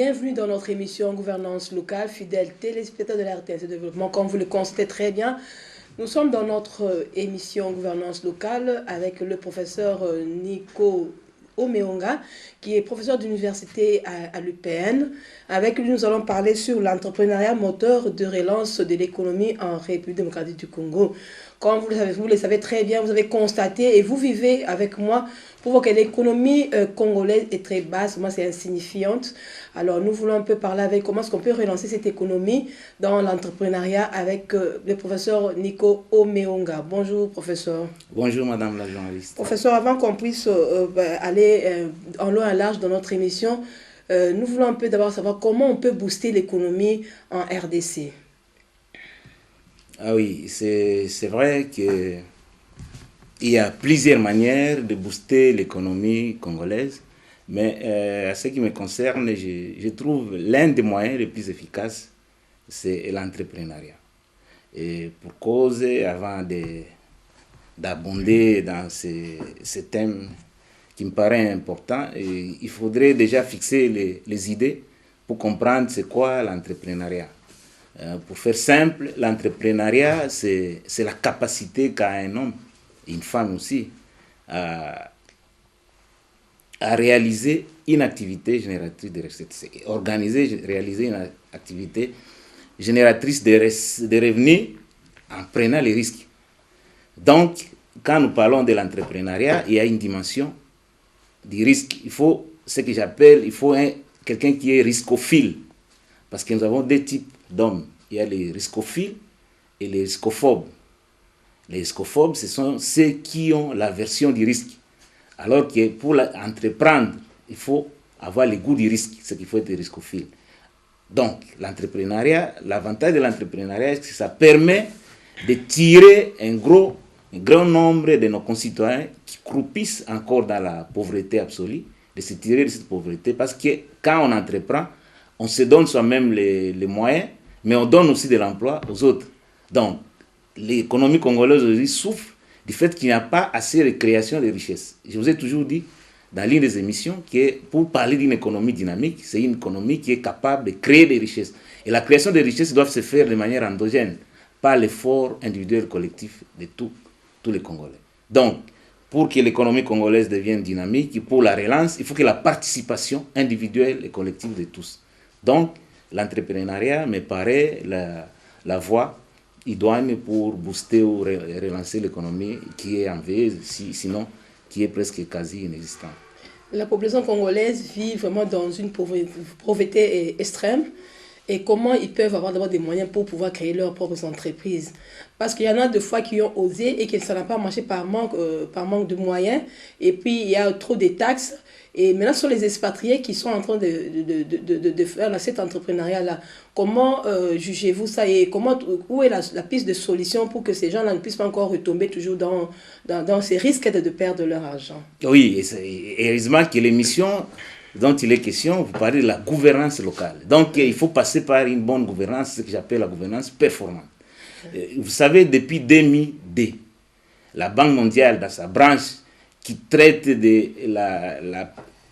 Bienvenue dans notre émission Gouvernance locale, fidèles téléspectateurs de la RTS de développement. Comme vous le constatez très bien, nous sommes dans notre émission Gouvernance locale avec le professeur Nico Omeonga, qui est professeur d'université à l'UPN. Avec lui, nous allons parler sur l'entrepreneuriat moteur de relance de l'économie en République démocratique du Congo. Comme vous le savez très bien, vous avez constaté et vous vivez avec moi pour voir que l'économie congolaise est très basse, moi c'est insignifiante. Alors nous voulons un peu parler avec comment est-ce qu'on peut relancer cette économie dans l'entrepreneuriat avec le professeur Nico Omeonga. Bonjour professeur. Bonjour madame la journaliste. Professeur, avant qu'on puisse aller en long et en large dans notre émission, nous voulons un peu d'abord savoir comment on peut booster l'économie en RDC. Ah oui, c'est vrai qu'il y a plusieurs manières de booster l'économie congolaise, mais à ce qui me concerne, je trouve l'un des moyens les plus efficaces, c'est l'entrepreneuriat. Et pour cause, avant d'abonder dans ce thème qui me paraît important, il faudrait déjà fixer les idées pour comprendre c'est quoi l'entrepreneuriat. Pour faire simple, l'entrepreneuriat, c'est la capacité qu'a un homme, et une femme aussi, à réaliser une activité génératrice de recettes. Réaliser une activité génératrice de revenus en prenant les risques. Donc, quand nous parlons de l'entrepreneuriat, il y a une dimension du risque. Il faut ce que j'appelle, quelqu'un qui est riscophile. Parce que nous avons deux types d'hommes. Il y a les riscophiles et les riscophobes. Les riscophobes, ce sont ceux qui ont l'aversion du risque. Alors que pour entreprendre, il faut avoir le goût du risque, ce qu'il faut être riscophile. Donc, l'entrepreneuriat, l'avantage de l'entrepreneuriat, c'est que ça permet de tirer un grand nombre de nos concitoyens qui croupissent encore dans la pauvreté absolue, de se tirer de cette pauvreté. Parce que quand on entreprend, on se donne soi-même les moyens, mais on donne aussi de l'emploi aux autres. Donc, l'économie congolaise aujourd'hui souffre du fait qu'il n'y a pas assez de création de richesses. Je vous ai toujours dit, dans l'une des émissions, que pour parler d'une économie dynamique, c'est une économie qui est capable de créer des richesses. Et la création des richesses doit se faire de manière endogène, par l'effort individuel collectif de tous les Congolais. Donc, pour que l'économie congolaise devienne dynamique, pour la relance, il faut que la participation individuelle et collective de tous. Donc, l'entrepreneuriat me paraît la voie idoine pour booster ou relancer l'économie qui est en veille, sinon qui est presque quasi inexistante. La population congolaise vit vraiment dans une pauvreté extrême. Et comment ils peuvent avoir d'abord des moyens pour pouvoir créer leurs propres entreprises. Parce qu'il y en a des fois qui ont osé et que ça n'a pas marché par manque de moyens. Et puis, il y a trop de taxes. Et maintenant, ce sont les expatriés qui sont en train de faire cet entrepreneuriat-là. Comment jugez-vous ça et où est la piste de solution pour que ces gens-là ne puissent pas encore retomber toujours dans ces risques de perdre leur argent? Oui, et heureusement que l'émission dont il est question, vous parlez de la gouvernance locale. Donc, il faut passer par une bonne gouvernance, ce que j'appelle la gouvernance performante. Vous savez, depuis 2002, la Banque mondiale, dans sa branche qui traite de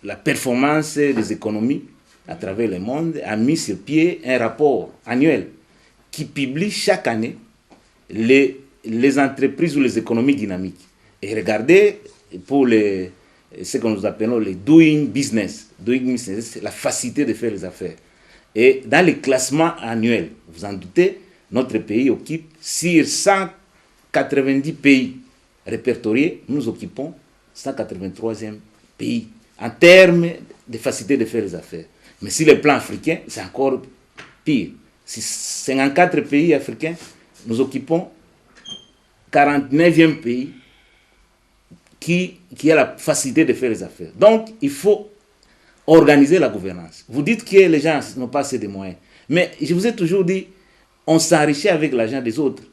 la performance des économies à travers le monde, a mis sur pied un rapport annuel qui publie chaque année les entreprises ou les économies dynamiques. Et regardez, pour ce que nous appelons les doing business. Doing business, c'est la facilité de faire les affaires. Et dans les classements annuels, vous en doutez, notre pays occupe, sur 190 pays répertoriés, nous occupons 183e pays en termes de facilité de faire les affaires. Mais sur le plan africain, c'est encore pire. Sur 54 pays africains, nous occupons 49e pays qui a la facilité de faire les affaires. Donc, il faut organiser la gouvernance. Vous dites que les gens n'ont pas assez de moyens. Mais je vous ai toujours dit, on s'enrichit avec l'argent des autres.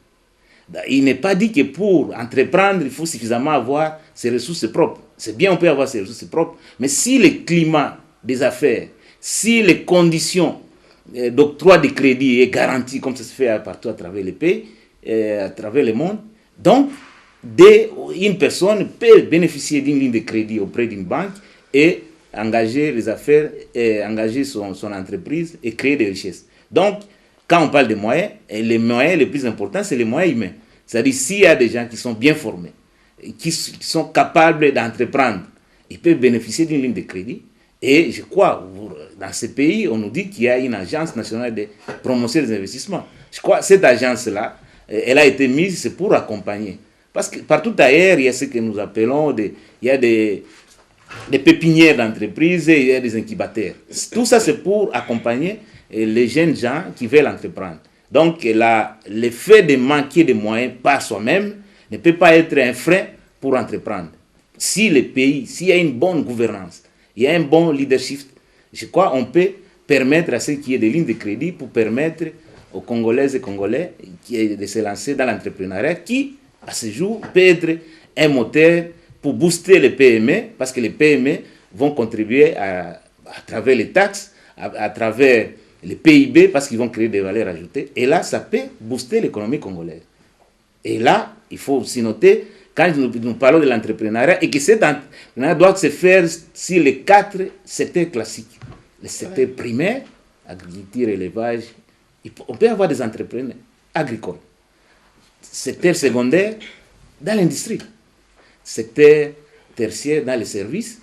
Il n'est pas dit que pour entreprendre, il faut suffisamment avoir ses ressources propres. C'est bien, on peut avoir ses ressources propres, mais si le climat des affaires, si les conditions d'octroi de crédit est garanti, comme ça se fait partout à travers les pays, à travers le monde, donc, une personne peut bénéficier d'une ligne de crédit auprès d'une banque et engager les affaires, engager son entreprise et créer des richesses. Donc, quand on parle de moyens, les moyens les plus importants, c'est les moyens humains. C'est-à-dire, s'il y a des gens qui sont bien formés, qui sont capables d'entreprendre, ils peuvent bénéficier d'une ligne de crédit. Et je crois, dans ce pays, on nous dit qu'il y a une agence nationale de promotion des investissements. Je crois que cette agence-là, elle a été mise, c'est pour accompagner. Parce que partout ailleurs, il y a ce que nous appelons, il y a des pépinières d'entreprises et il y a des incubateurs. Tout ça, c'est pour accompagner les jeunes gens qui veulent entreprendre. Donc, le fait de manquer de moyens par soi-même ne peut pas être un frein pour entreprendre. Si le pays, s'il y a une bonne gouvernance, il y a un bon leadership, je crois qu'on peut permettre à ceux qui aient des lignes de crédit pour permettre aux Congolaises et Congolais de se lancer dans l'entrepreneuriat qui, à ce jour, peut être un moteur pour booster les PME, parce que les PME vont contribuer à travers les taxes, à travers les PIB, parce qu'ils vont créer des valeurs ajoutées. Et là, ça peut booster l'économie congolaise. Et là, il faut aussi noter, quand nous parlons de l'entrepreneuriat, et que cet entrepreneuriat doit se faire sur les 4 secteurs classiques. Le secteur primaire, agriculture, élevage. On peut avoir des entrepreneurs agricoles. Secteur secondaire, dans l'industrie. Secteur tertiaire, dans les services.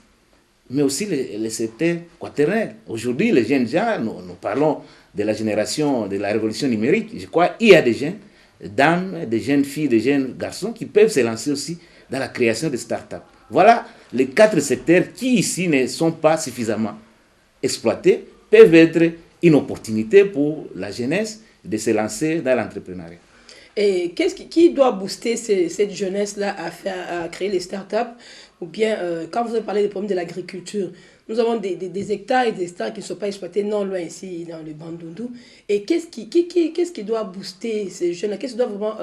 Mais aussi le secteur quaternaire. Aujourd'hui, les jeunes gens, nous parlons de la génération, de la révolution numérique. Je crois qu'il y a des jeunes dames, des jeunes filles, des jeunes garçons qui peuvent se lancer aussi dans la création de start-up. Voilà les 4 secteurs qui ici ne sont pas suffisamment exploités, peuvent être une opportunité pour la jeunesse de se lancer dans l'entrepreneuriat. Et qui doit booster cette jeunesse-là à créer les startups? Ou bien, quand vous avez parlé des problèmes de l'agriculture, nous avons des hectares et des hectares qui ne sont pas exploités non loin ici, dans le Bandundu. Et qu'est-ce qui doit booster ces jeunes-là? Qu'est-ce qui doit vraiment...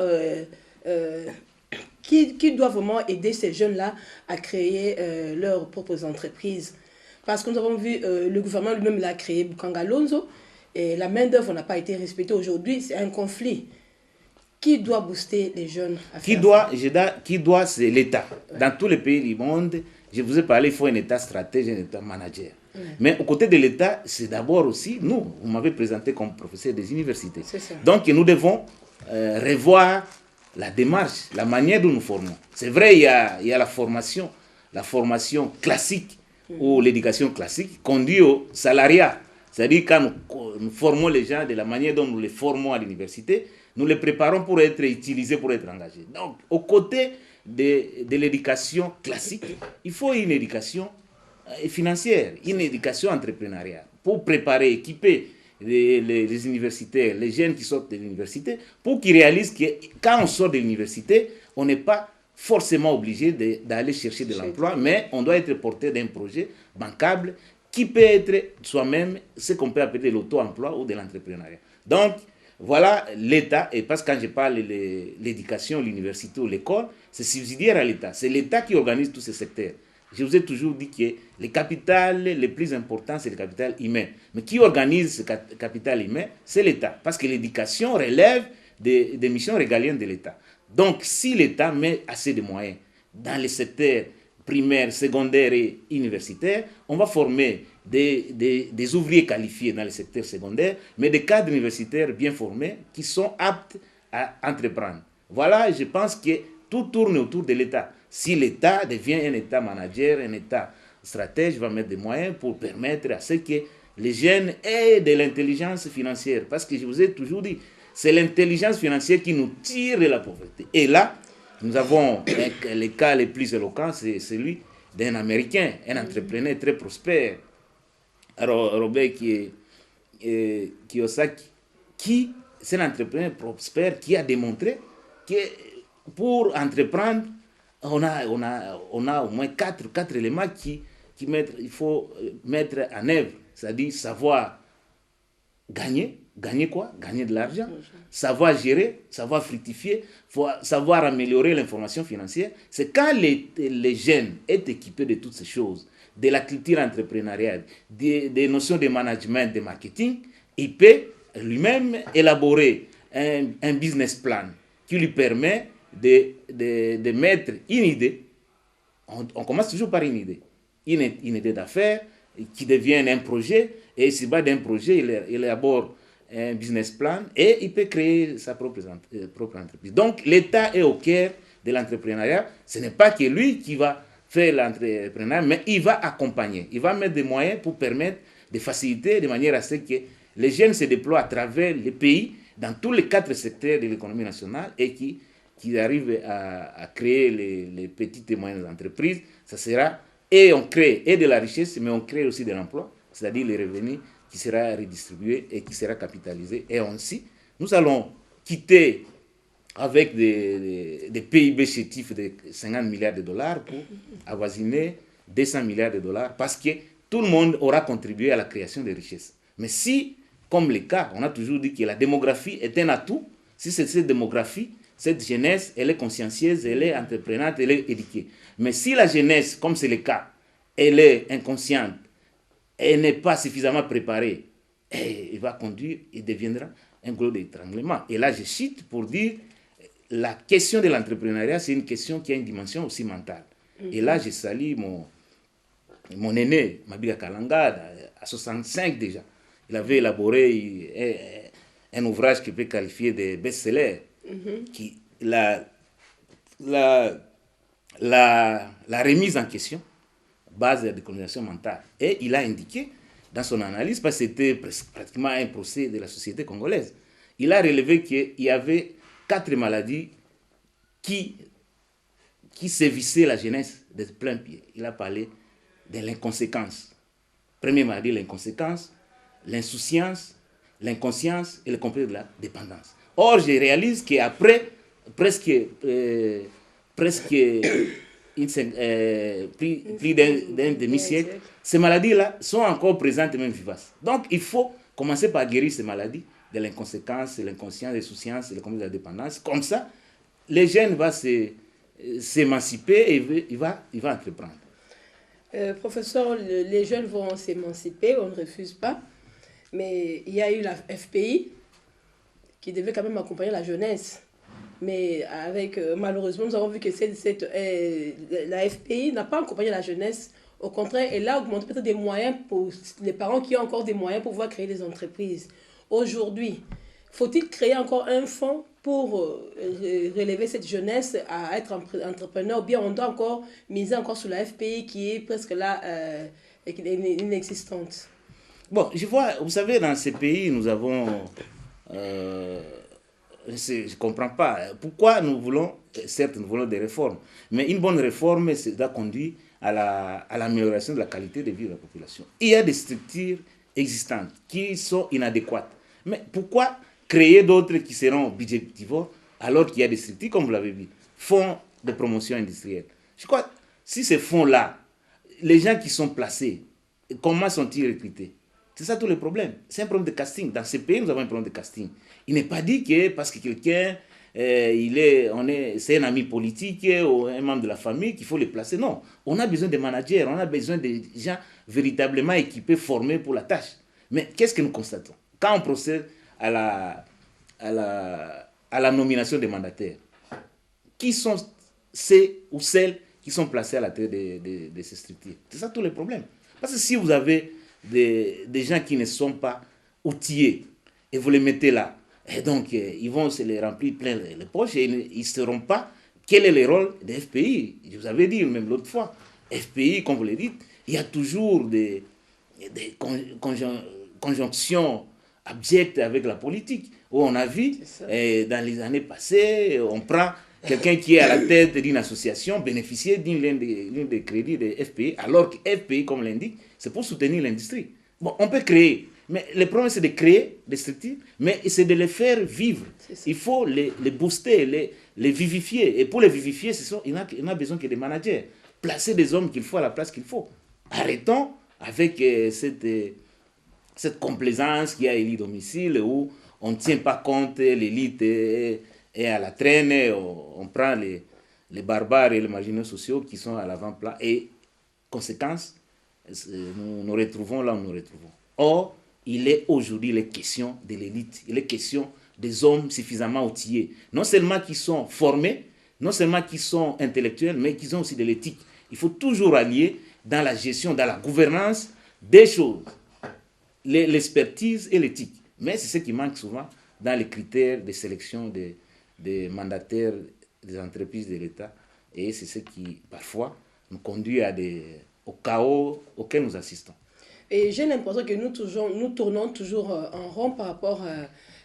qui doit vraiment aider ces jeunes-là à créer leurs propres entreprises? Parce que nous avons vu, le gouvernement lui-même l'a créé, Bukanga Lonzo, et la main-d'œuvre n'a pas été respectée aujourd'hui, c'est un conflit. Qui doit booster les jeunes à faire ça? Qui doit, c'est l'État. Ouais. Dans tous les pays du monde, je vous ai parlé, il faut un État stratège, un État manager. Ouais. Mais aux côtés de l'État, c'est d'abord aussi nous. Vous m'avez présenté comme professeur des universités. Donc nous devons revoir la démarche, la manière dont nous formons. C'est vrai, il y a la formation classique ou l'éducation classique conduit au salariat. C'est-à-dire quand nous formons les gens de la manière dont nous les formons à l'université, nous les préparons pour être utilisés, pour être engagés. Donc, aux côtés de l'éducation classique, il faut une éducation financière, une éducation entrepreneuriale, pour préparer, équiper les universitaires, les jeunes qui sortent de l'université, pour qu'ils réalisent que quand on sort de l'université, on n'est pas forcément obligé d'aller chercher de l'emploi, mais on doit être porté d'un projet bancable qui peut être soi-même ce qu'on peut appeler l'auto-emploi ou de l'entrepreneuriat. Donc, voilà l'État, et parce que quand je parle de l'éducation, l'université ou l'école, c'est subsidiaire à l'État. C'est l'État qui organise tous ces secteurs. Je vous ai toujours dit que le capital le plus important, c'est le capital humain. Mais qui organise ce capital humain? C'est l'État. Parce que l'éducation relève des missions régaliennes de l'État. Donc, si l'État met assez de moyens dans les secteurs primaires, secondaires et universitaires, on va former des ouvriers qualifiés dans le secteur secondaire, mais des cadres universitaires bien formés qui sont aptes à entreprendre. Voilà, je pense que tout tourne autour de l'État. Si l'État devient un État manager, un État stratège, va mettre des moyens pour permettre à ce que les jeunes aient de l'intelligence financière. Parce que je vous ai toujours dit, c'est l'intelligence financière qui nous tire de la pauvreté. Et là, nous avons le cas le plus éloquent, c'est celui d'un Américain, un entrepreneur très prospère, Robert Kiyosaki, qui c'est un entrepreneur prospère qui a démontré que pour entreprendre, on a au moins quatre éléments il faut mettre en œuvre, c'est-à-dire savoir gagner. Gagner quoi? Gagner de l'argent. Savoir gérer, savoir fructifier, savoir améliorer l'information financière. C'est quand les jeunes sont équipés de toutes ces choses, de la culture entrepreneuriale, des notions de management, de marketing, il peut lui-même élaborer un business plan qui lui permet de mettre une idée. On commence toujours par une idée. Une idée d'affaires, qui devienne un projet, et sur base d'un projet, il élabore un business plan et il peut créer sa propre entreprise. Donc l'État est au cœur de l'entrepreneuriat. Ce n'est pas que lui qui va faire l'entrepreneuriat, mais il va accompagner. Il va mettre des moyens pour permettre de faciliter de manière à ce que les jeunes se déploient à travers le pays, dans tous les 4 secteurs de l'économie nationale et qui arrivent à créer les petites et moyennes entreprises. Ça sera, et on crée et de la richesse, mais on crée aussi de l'emploi, c'est-à-dire les revenus qui sera redistribué et qui sera capitalisé. Et ainsi, nous allons quitter avec des PIB chétifs de 50 milliards de dollars pour avoisiner 200 milliards de dollars parce que tout le monde aura contribué à la création de richesses. Mais si, comme le cas, on a toujours dit que la démographie est un atout, si c'est cette démographie, cette jeunesse, elle est consciencieuse, elle est entreprenante, elle est éduquée. Mais si la jeunesse, comme c'est le cas, elle est inconsciente, elle n'est pas suffisamment préparée, elle va conduire et deviendra un goulot d'étranglement. Et là, je cite pour dire, la question de l'entrepreneuriat, c'est une question qui a une dimension aussi mentale. Et là, je salue mon aîné, Mabiga Kalanga, à 65 déjà. Il avait élaboré un ouvrage qui peut qualifier de best-seller, qui la remise en question, base de la décolonisation mentale. Et il a indiqué dans son analyse, parce que c'était pratiquement un procès de la société congolaise, il a relevé qu'il y avait 4 maladies qui sévissaient la jeunesse de plein pied. Il a parlé de l'inconséquence. Première maladie, l'inconséquence, l'insouciance, l'inconscience et le complexe de la dépendance. Or, je réalise qu'après presque plus d'un demi-siècle, ces maladies-là sont encore présentes et même vivaces. Donc, il faut commencer par guérir ces maladies de l'inconséquence, de l'inconscience, de l'insouciance et le complexe de la dépendance. Comme ça, les jeunes vont s'émanciper et il va entreprendre. Professeur, les jeunes vont s'émanciper, on ne refuse pas. Mais il y a eu la FPI qui devait quand même accompagner la jeunesse. Mais malheureusement, nous avons vu que la FPI n'a pas accompagné la jeunesse. Au contraire, elle a augmenté peut-être des moyens pour les parents qui ont encore des moyens pour pouvoir créer des entreprises. Aujourd'hui, faut-il créer encore un fonds pour relever cette jeunesse à être entrepreneur, ou bien on doit encore miser encore sur la FPI qui est presque là, inexistante? Bon, je vois, vous savez, dans ces pays, nous avons... je ne comprends pas. Pourquoi nous voulons, certes, nous voulons des réformes, mais une bonne réforme, ça doit conduire à l'amélioration de la qualité de vie de la population. Il y a des structures existantes qui sont inadéquates. Mais pourquoi créer d'autres qui seront budgétivores alors qu'il y a des structures, comme vous l'avez dit, fonds de promotion industrielle? Je crois, si ces fonds-là, les gens qui sont placés, comment sont-ils recrutés? C'est ça tout le problème. C'est un problème de casting. Dans ces pays, nous avons un problème de casting. Il n'est pas dit que parce que quelqu'un, c'est un ami politique ou un membre de la famille qu'il faut les placer. Non. On a besoin de managers, on a besoin de gens véritablement équipés, formés pour la tâche. Mais qu'est-ce que nous constatons? Quand on procède à la nomination des mandataires, qui sont ceux ou celles qui sont placés à la tête de ces structures? C'est ça tout le problème. Parce que si vous avez des gens qui ne sont pas outillés et vous les mettez là, et donc ils vont se les remplir plein les poches et ils ne sauront pas quel est le rôle des FPI. Je vous avais dit même l'autre fois, FPI, comme vous le dites, il y a toujours des conjonctions abjectes avec la politique, où on a vu dans les années passées, on prend quelqu'un qui est à la tête d'une association bénéficier l'un des crédits des FPI, alors que FPI, comme l'indique, c'est pour soutenir l'industrie. Bon, on peut créer, mais le problème c'est de créer des structures, mais c'est de les faire vivre. Il faut les booster, les vivifier. Et pour les vivifier, il n'a besoin que des managers. Placer des hommes qu'il faut à la place qu'il faut. Arrêtons avec cette complaisance qu'il y a à l'élite domicile où on ne tient pas compte, l'élite est à la traîne, on prend les barbares et les marginaux sociaux qui sont à l'avant-plan et, conséquence, nous nous retrouvons là où nous nous retrouvons. Or, il est aujourd'hui les questions de l'élite, il est question des hommes suffisamment outillés, non seulement qui sont formés, non seulement qui sont intellectuels, mais qui ont aussi de l'éthique. Il faut toujours allier dans la gestion, dans la gouvernance, des choses, l'expertise et l'éthique. Mais c'est ce qui manque souvent dans les critères de sélection des mandataires des entreprises de l'État. Et c'est ce qui, parfois, nous conduit au chaos auquel nous assistons. Et j'ai l'impression que nous tournons toujours en rond par rapport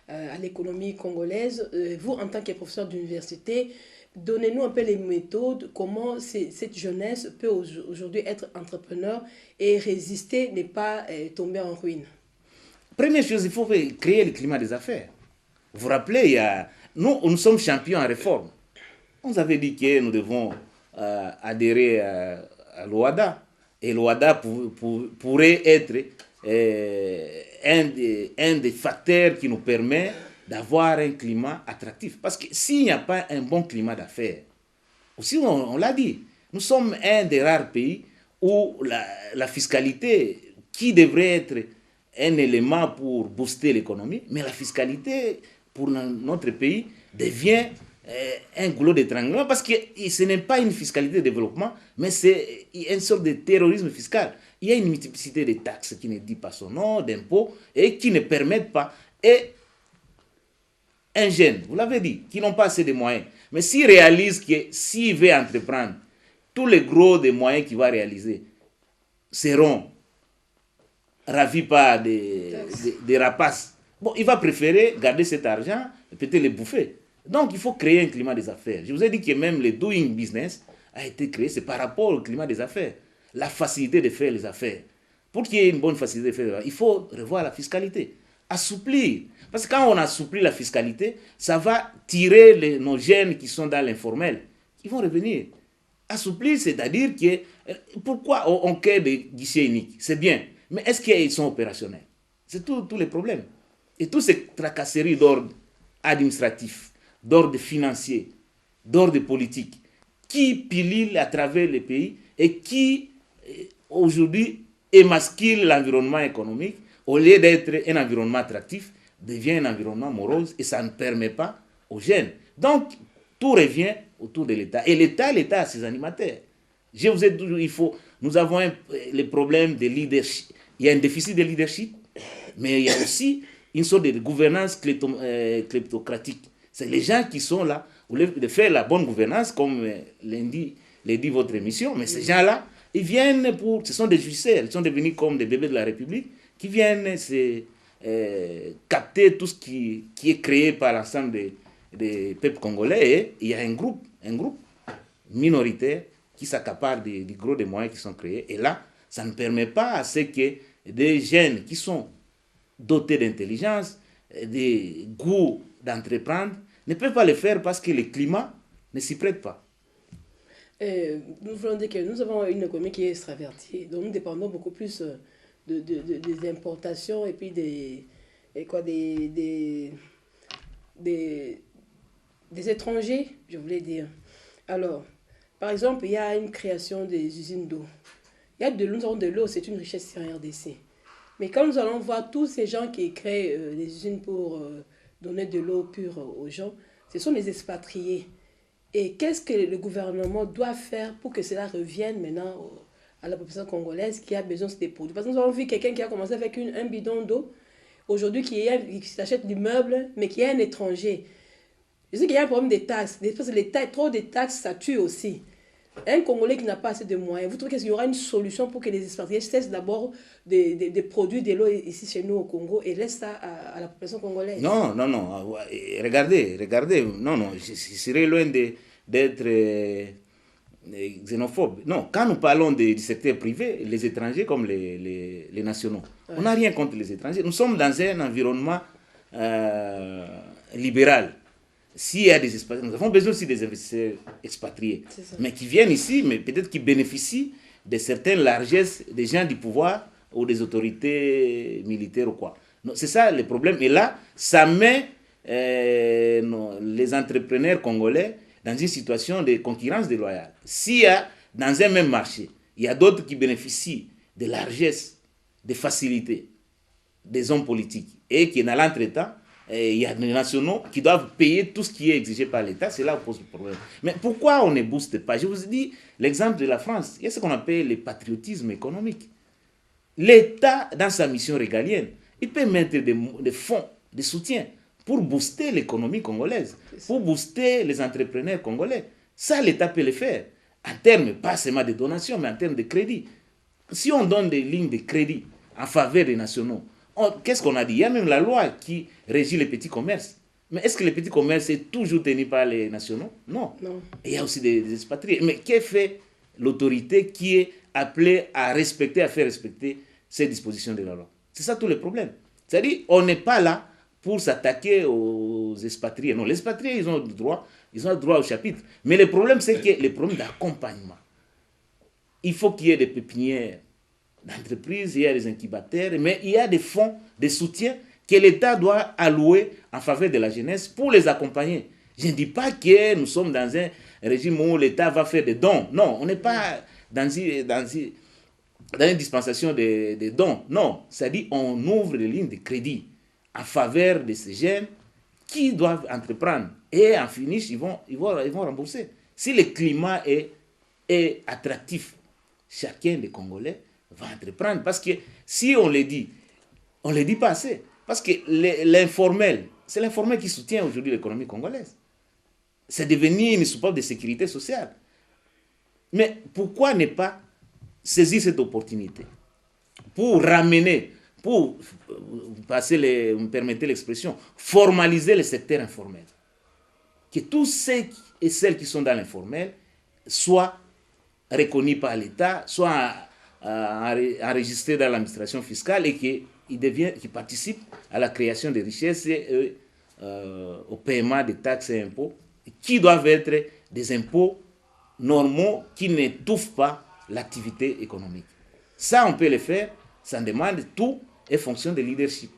à l'économie congolaise. Vous, en tant que professeur d'université, donnez-nous un peu les méthodes, comment cette jeunesse peut aujourd'hui être entrepreneur et résister, ne pas tomber en ruine. Première chose, il faut créer le climat des affaires. Vous vous rappelez, nous sommes champions en réforme. On nous avait dit que nous devons adhérer à l'OADA. Et l'OADA pourrait être un des facteurs qui nous permet d'avoir un climat attractif. Parce que s'il n'y a pas un bon climat d'affaires, aussi on l'a dit, nous sommes un des rares pays où la fiscalité, qui devrait être un élément pour booster l'économie, mais la fiscalité pour notre pays devient un goulot d'étranglement parce que ce n'est pas une fiscalité de développement, mais c'est une sorte de terrorisme fiscal. Il y a une multiplicité de taxes qui ne dit pas son nom, d'impôts, et qui ne permettent pas. Et un jeune, vous l'avez dit, qui n'ont pas assez de moyens, mais s'il réalise que s'il veut entreprendre, tous les gros des moyens qu'il va réaliser seront ravis par des rapaces. Bon, il va préférer garder cet argent et peut-être le bouffer. Donc, il faut créer un climat des affaires. Je vous ai dit que même le doing business a été créé, c'est par rapport au climat des affaires. La facilité de faire les affaires. Pour qu'il y ait une bonne facilité de faire les affaires, il faut revoir la fiscalité. Assouplir. Parce que quand on assouplit la fiscalité, ça va tirer nos jeunes qui sont dans l'informel. Ils vont revenir. Assouplir, c'est-à-dire que pourquoi on crée des guichets uniques? C'est bien. Mais est-ce qu'ils sont opérationnels? C'est tous les problèmes. Et toutes ces tracasseries d'ordre administratif, d'ordre financier, d'ordre politique, qui pilule à travers les pays et qui, aujourd'hui, émascule l'environnement économique, au lieu d'être un environnement attractif, devient un environnement morose et ça ne permet pas aux jeunes. Donc, tout revient autour de l'État. Et l'État a ses animateurs. Je vous ai dit, nous avons le problème de leadership. Il y a un déficit de leadership, mais il y a aussi une sorte de gouvernance kleptocratique. C'est les gens qui sont là, au lieu de faire la bonne gouvernance, comme l'a dit votre émission, mais ces gens-là, ils viennent ce sont des jouisseurs, ils sont devenus comme des bébés de la République, qui viennent capter tout ce qui est créé par l'ensemble des peuples congolais. Et il y a un groupe minoritaire qui s'accapare du gros des moyens qui sont créés. Et là, ça ne permet pas à ce que des jeunes qui sont dotés d'intelligence, de goût d'entreprendre, ne peuvent pas le faire parce que le climat ne s'y prête pas. Nous voulons dire que nous avons une économie qui est extravertie, donc nous dépendons beaucoup plus des importations et puis des étrangers, je voulais dire. Alors, par exemple, il y a une création des usines d'eau. Il y a de l'eau, nous avons de l'eau, c'est une richesse en RDC. Mais quand nous allons voir tous ces gens qui créent des usines pour donner de l'eau pure aux gens, ce sont les expatriés. Et qu'est-ce que le gouvernement doit faire pour que cela revienne maintenant à la population congolaise qui a besoin de ces produits? Parce que nous avons vu quelqu'un qui a commencé avec un bidon d'eau, aujourd'hui qui s'achète du meuble, mais qui est un étranger. Je sais qu'il y a un problème des taxes. Parce que trop de taxes, ça tue aussi. Un Congolais qui n'a pas assez de moyens, vous trouvez qu'il y aura une solution pour que les expatriés cessent d'abord de produire de l'eau ici chez nous au Congo et laissent ça à la population congolaise? Non. Regardez. Non, je serais loin d'être xénophobe. Non, quand nous parlons du secteur privé, les étrangers comme les nationaux, on n'a rien contre les étrangers. Nous sommes dans un environnement libéral. S'il y a des expatriés, nous avons besoin aussi des investisseurs expatriés, mais qui viennent ici, mais peut-être qui bénéficient de certaines largesses des gens du pouvoir ou des autorités militaires ou quoi. C'est ça le problème. Et là, ça met les entrepreneurs congolais dans une situation de concurrence déloyale. S'il y a, dans un même marché, il y a d'autres qui bénéficient de largesses, de facilités des hommes politiques et qui, dans l'entretemps, il y a des nationaux qui doivent payer tout ce qui est exigé par l'État, c'est là où pose le problème. Mais pourquoi on ne booste pas? Je vous ai dit l'exemple de la France, il y a ce qu'on appelle le patriotisme économique. l'État, dans sa mission régalienne, il peut mettre des fonds de soutien pour booster l'économie congolaise, pour booster les entrepreneurs congolais. Ça, l'État peut le faire. En termes, pas seulement de donations, mais en termes de crédit. Si on donne des lignes de crédit en faveur des nationaux, qu'est-ce qu'on a dit? Il y a même la loi qui régit les petits commerces. Mais est-ce que les petits commerces sont toujours tenus par les nationaux? Non. Et il y a aussi des expatriés. Mais qu'est fait l'autorité qui est appelée à respecter, à faire respecter ces dispositions de la loi? C'est ça tout le problème. C'est-à-dire, on n'est pas là pour s'attaquer aux expatriés. Non, les expatriés, ils ont le droit au chapitre. Mais le problème, c'est que les problèmes d'accompagnement. Il faut qu'il y ait des pépinières d'entreprises, il y a des incubateurs, mais il y a des fonds de soutien que l'État doit allouer en faveur de la jeunesse pour les accompagner. Je ne dis pas que nous sommes dans un régime où l'État va faire des dons. Non, on n'est pas dans une dispensation de dons. Non, c'est-à-dire on ouvre des lignes de crédit en faveur de ces jeunes qui doivent entreprendre. Et en finish, ils vont rembourser. Si le climat est attractif, chacun des Congolais va entreprendre. Parce que si on le dit pas assez. Parce que l'informel, c'est l'informel qui soutient aujourd'hui l'économie congolaise. C'est devenu une soupape de sécurité sociale. Mais pourquoi ne pas saisir cette opportunité pour ramener, pour passer, vous me permettez l'expression, formaliser le secteur informel. Que tous ceux et celles qui sont dans l'informel soient reconnus par l'État, soient enregistrés dans l'administration fiscale et qu'ils participent à la création des richesses et au paiement des taxes et impôts, qui doivent être des impôts normaux qui n'étouffent pas l'activité économique. Ça, on peut le faire, ça demande tout et fonction de leadership.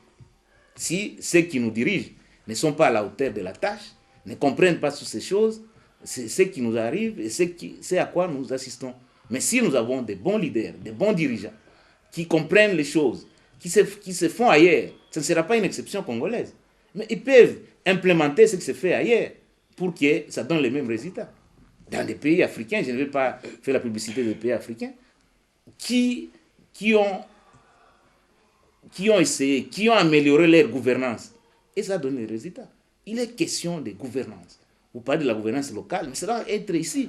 Si ceux qui nous dirigent ne sont pas à la hauteur de la tâche, ne comprennent pas toutes ces choses, c'est ce qui nous arrive et c'est à quoi nous assistons. Mais si nous avons des bons leaders, des bons dirigeants, qui comprennent les choses, qui se font ailleurs, ce ne sera pas une exception congolaise. Mais ils peuvent implémenter ce qui se fait ailleurs pour que ça donne les mêmes résultats. Dans des pays africains, je ne vais pas faire la publicité des pays africains, qui ont essayé, qui ont amélioré leur gouvernance. Et ça donne des résultats. Il est question de gouvernance. Vous parlez de la gouvernance locale, mais ça doit être ici.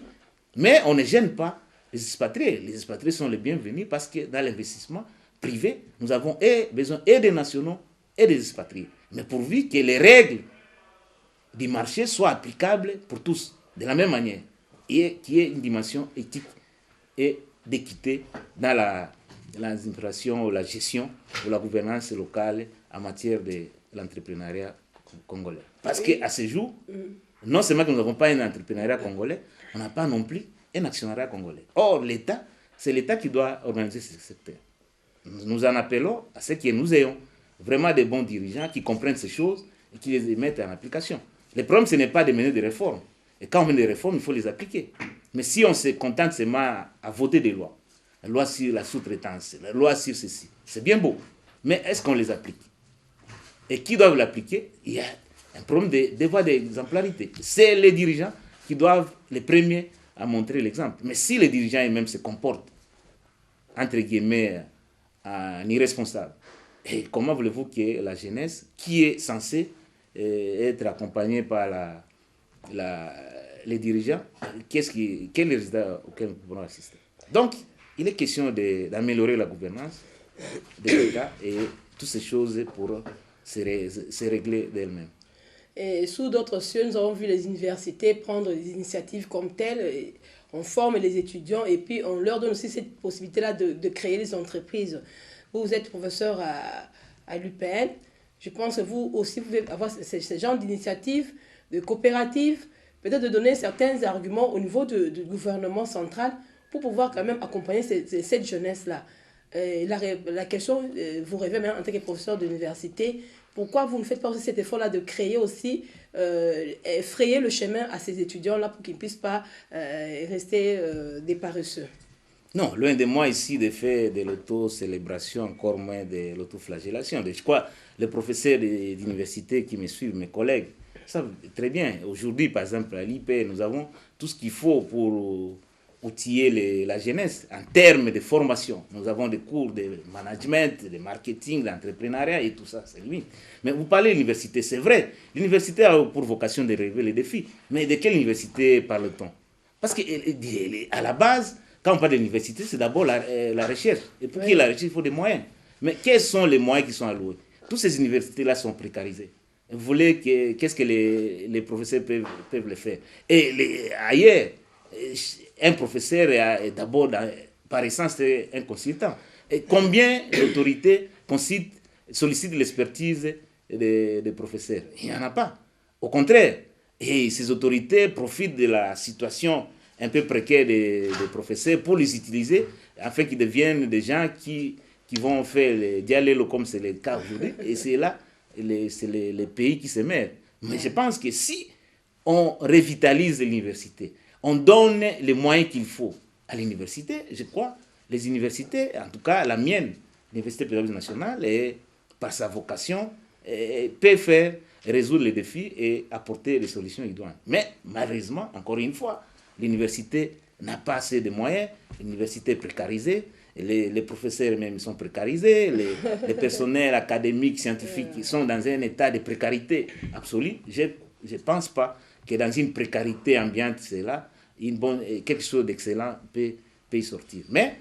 Mais on ne gêne pas les expatriés. Les expatriés sont les bienvenus parce que dans l'investissement privé, nous avons besoin et des nationaux et des expatriés. Mais pourvu que les règles du marché soient applicables pour tous, de la même manière. Et qu'il y ait une dimension éthique et d'équité dans l'administration ou la gestion ou la gouvernance locale en matière de l'entrepreneuriat congolais. Parce qu'à ce jour, non seulement que nous n'avons pas un entrepreneuriat congolais, on n'a pas non plus un actionnariat congolais. Or, l'État, c'est l'État qui doit organiser ce secteur. Nous en appelons à ce que nous ayons vraiment des bons dirigeants qui comprennent ces choses et qui les mettent en application. Le problème, ce n'est pas de mener des réformes. Et quand on mène des réformes, il faut les appliquer. Mais si on se contente seulement à voter des lois, la loi sur la sous-traitance, la loi sur ceci, c'est bien beau. Mais est-ce qu'on les applique? Et qui doivent l'appliquer? Il y a un problème de voie d'exemplarité. C'est les dirigeants qui doivent les premiers à montrer l'exemple. Mais si les dirigeants eux-mêmes se comportent, entre guillemets, en irresponsable, et comment voulez-vous que la jeunesse, qui est censée être accompagnée par les dirigeants, quel est le résultat auquel nous pouvons assister? Donc, il est question d'améliorer la gouvernance de l'État et toutes ces choses pour se régler d'elles-mêmes. Et sous d'autres cieux, nous avons vu les universités prendre des initiatives comme telles. Et on forme les étudiants et puis on leur donne aussi cette possibilité-là de créer des entreprises. Vous êtes professeur à l'UPN. Je pense que vous aussi, vous pouvez avoir ce genre d'initiatives, de coopératives, peut-être de donner certains arguments au niveau du gouvernement central pour pouvoir quand même accompagner cette jeunesse-là. La question, vous rêvez même en tant que professeur d'université, pourquoi vous ne faites pas aussi cet effort-là de créer aussi, frayer le chemin à ces étudiants-là pour qu'ils ne puissent pas rester des paresseux? Non, loin de moi ici de faire de l'auto-célébration, encore moins de l'autoflagellation. Je crois les professeurs d'université qui me suivent, mes collègues, savent très bien. Aujourd'hui, par exemple, à l'IP, nous avons tout ce qu'il faut pour outiller la jeunesse en termes de formation. Nous avons des cours de management, de marketing, d'entrepreneuriat et tout ça, c'est limite. Mais vous parlez de l'université, c'est vrai. L'université a pour vocation de relever les défis. Mais de quelle université parle-t-on? Parce qu'à la base, quand on parle de l'université, c'est d'abord la recherche. Et pour qu'il y ait la recherche, il faut des moyens. Mais quels sont les moyens qui sont alloués? Toutes ces universités-là sont précarisées. Vous voulez qu'est-ce que les professeurs peuvent le faire? Et ailleurs, un professeur est d'abord, par essence, un consultant. Et combien d'autorités sollicitent l'expertise des professeurs? Il n'y en a pas. Au contraire, et ces autorités profitent de la situation un peu précaire des professeurs pour les utiliser afin qu'ils deviennent des gens qui vont faire les dialogues comme c'est le cas aujourd'hui. Et c'est là, c'est les pays qui se mêlent. Mais je pense que si on revitalise l'université, on donne les moyens qu'il faut à l'université, je crois, les universités, en tout cas la mienne, l'Université pédagogique nationale, et par sa vocation, peut faire résoudre les défis et apporter les solutions idoines. Mais malheureusement, encore une fois, l'université n'a pas assez de moyens, l'université est précarisée, les professeurs même sont précarisés, les personnels académiques, scientifiques sont dans un état de précarité absolue. Je ne pense pas que dans une précarité ambiante, c'est là, quelque chose d'excellent peut y sortir. Mais,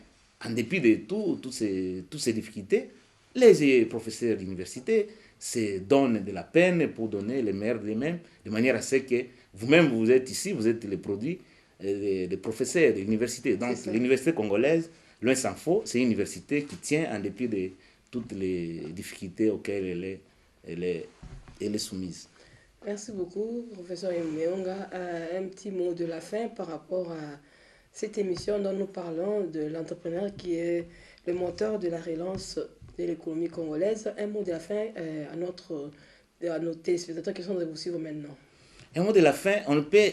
en dépit de toutes ces difficultés, les professeurs d'université se donnent de la peine pour donner le meilleur d'eux-mêmes, de manière à ce que vous-même, vous êtes ici, vous êtes les produits des professeurs de l'université. Donc, l'université congolaise, loin s'en faut, c'est une université qui tient en dépit de toutes les difficultés auxquelles elle est soumise. Merci beaucoup, professeur Meonga. Un petit mot de la fin par rapport à cette émission dont nous parlons de l'entrepreneur qui est le moteur de la relance de l'économie congolaise. Un mot de la fin à nos téléspectateurs qui sont de vous suivre maintenant. Un mot de la fin, on ne peut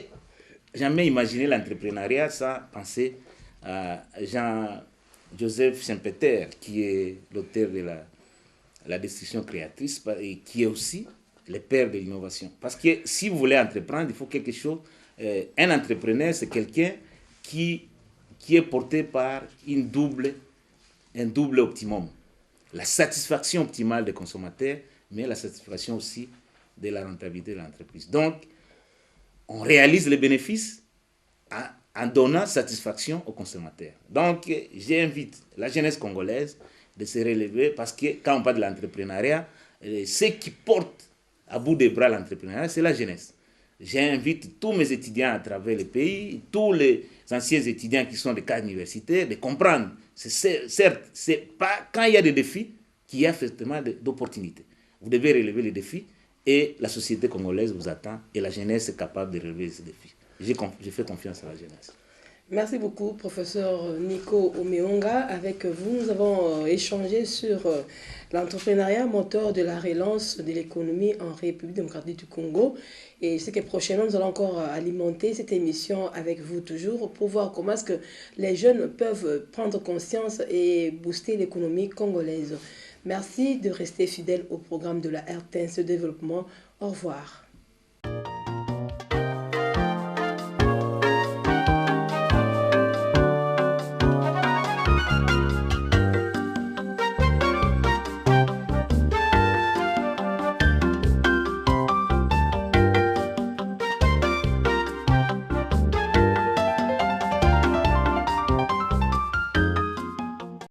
jamais imaginer l'entrepreneuriat sans penser à Jean-Joseph Schumpeter, qui est l'auteur de la destruction créatrice et qui est aussi le père de l'innovation. Parce que si vous voulez entreprendre, il faut quelque chose. Un entrepreneur, c'est quelqu'un qui est porté par un double optimum. La satisfaction optimale des consommateurs, mais la satisfaction aussi de la rentabilité de l'entreprise. Donc, on réalise les bénéfices en donnant satisfaction aux consommateurs. Donc, j'invite la jeunesse congolaise de se relever parce que quand on parle de l'entrepreneuriat, ce qui porte à bout des bras l'entrepreneuriat, c'est la jeunesse. J'invite tous mes étudiants à travers le pays, tous les anciens étudiants qui sont des cadres universitaires, de comprendre. Certes, c'est pas quand il y a des défis qu'il y a effectivement d'opportunités. Vous devez relever les défis et la société congolaise vous attend et la jeunesse est capable de relever ces défis. Je fais confiance à la jeunesse. Merci beaucoup, professeur Nico Omeonga. Avec vous, nous avons échangé sur l'entrepreneuriat moteur de la relance de l'économie en République démocratique du Congo. Et je sais que prochainement, nous allons encore alimenter cette émission avec vous toujours pour voir comment est-ce que les jeunes peuvent prendre conscience et booster l'économie congolaise. Merci de rester fidèle au programme de la RTNC Développement. Au revoir.